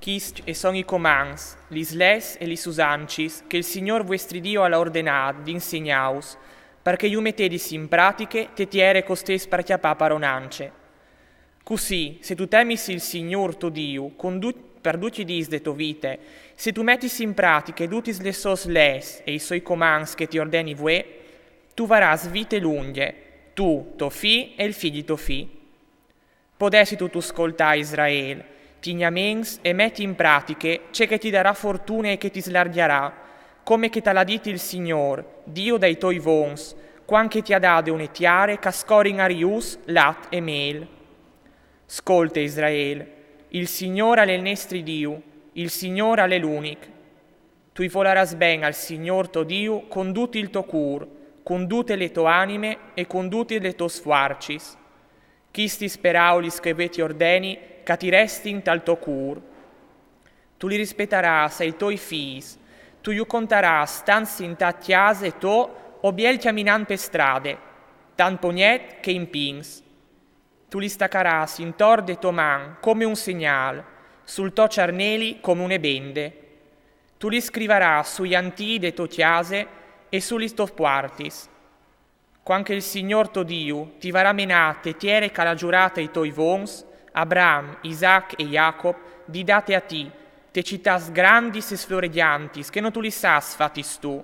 Chist e sono i comans, lis les e lis usancis, che il Signor vostri Dio ha ordinato di insegnaus, perché iu mettedis in pratiche te tiere costes per chiapà paronance. Così, se tu temis il Signor tuo Dio, per tutti dis de to vite, se tu mettis in pratiche tutis le sos les e i suoi comans che ti ordeni vue, tu varas vite lunghe, tu, to fi e il figli to fi. Podessi tu ascoltare Israele, tignamens e metti in pratiche ciò che ti darà fortuna e che ti slargherà, come che t'ha dito il Signor, Dio dei tuoi vons, quanche ti ha dato un'etiare cascorin arius, lat e mel. Ascolta Israele, il Signore è il nostro Dio, il Signore è l'unico. Tu voleras ben al Signor tuo Dio con tutto il tuo cur, con tutte le tue anime e con tutte le tue sforcis. Chisti speraulis che ve ti ordeni, che ti resti in tal tuo cur. Tu li rispetteras ai tuoi figli, tu gli contaras tanzi in ta chiase to o biel chiaminan per strade, tan pognet che in pins. Tu li staccaras in tor de to man come un segnal, sul to ciarneli come une bende. Tu li scriveras sugli antii de to chiase e sugli stofpuartis. Quanche il Signor tuo Dio ti varà menate tiere che la giurata i tuoi vons, Abraham, Isaac e Jacob, di date a ti, te cittàs grandis e sflorediantis, che non tu li sas fatis tu.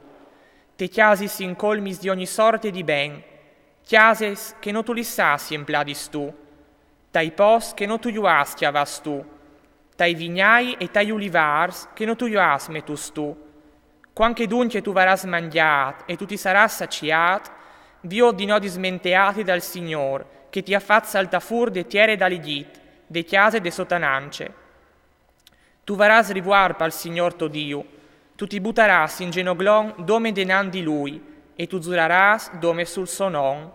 Te chiasis in colmis di ogni sorte di ben, chiases che non tu li sas empladis tu. Tai pos che non tu iuas chiavas tu. Tai vignai e tai ulivars che non tu iuas metus tu. Quanche dunque tu varas mangiat e tu ti saras saciat, vi ordinò di smenteati dal Signor, che ti affazza al tafur de tiere dall'Egit, de chiase de sotanance. Tu varas rivuar pal Signor tuo Dio, tu ti butaras in genoglon dome denan di Lui, e tu giuraras dome sul sonon.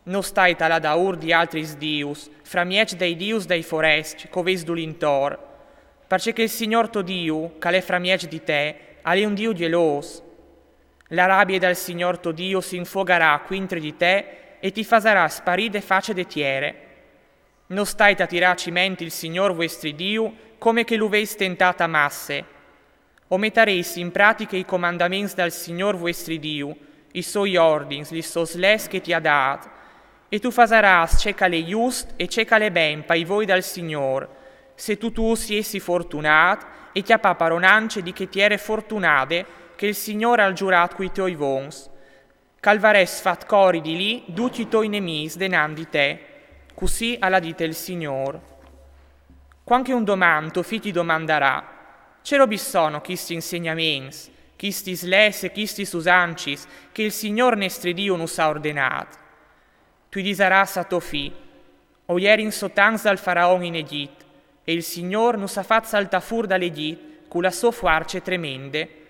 Non stai tala da ur di altris dius, fra miec dei dius dei foresti, coves dulintor, perché che il Signor tuo Dio, che è fra miec di te, è un Dio gelos. La rabbia dal Signor tuo Dio si infogarà quintri di te e ti farà sparire face de tiere. Non stai a tirare cimenti il Signor vostri Dio come che l'uveis tentata masse. O mettereis in pratica i comandamenti dal Signor vostri Dio, i suoi ordini, li sos les che ti ha dat, e tu fasaras ceca le just e ceca le ben pai voi dal Signor, se tu siesi fortunat e chiapà paronance di che tiere fortunade che il Signore ha giurato coi tuoi vons. Calvares fat cori di lì tutti i tuoi nemis denan di te, così alla dite il Signor. Quanche un domani tuo figlio ti domanderà, c'ero bisogno chisti insegnamenti, chisti les e chisti usancis che il Signor nostro Dio nos ha ordinato. Tu disaras a tuo figlio, o ieri in sottanza dal faraon in Egitto, e il Signor nos ha fatto saltar fur dall'Egitto con la sua forza tremende.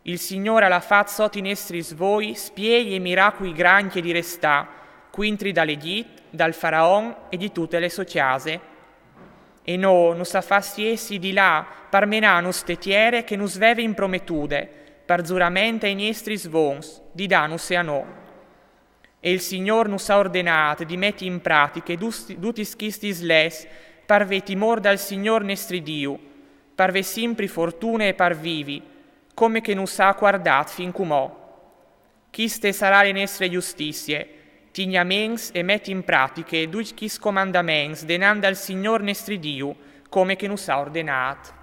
Il Signore alla fatto sotto i nostri svoi spieghi e miracoli grandi di restà, quintri dall'Egitto, dal faraon e di tutte le sue chiase. E non sa fasti essi di là, per menanus tetiere che nus veve in prometude, per giuramento ai nostri svons, di danus e a no. E il Signor nus ha ordinato di metti in pratica tutti schistis les, per ve timor dal Signor nostri Dio, per ve simpri fortune e per vivi, come che nus ha guardat fin cumò. Chiste sarà le nostre giustizie, tignamens e metti in pratiche chis comandaments denanda al Signor nostri Dio, come che nus ha ordinat.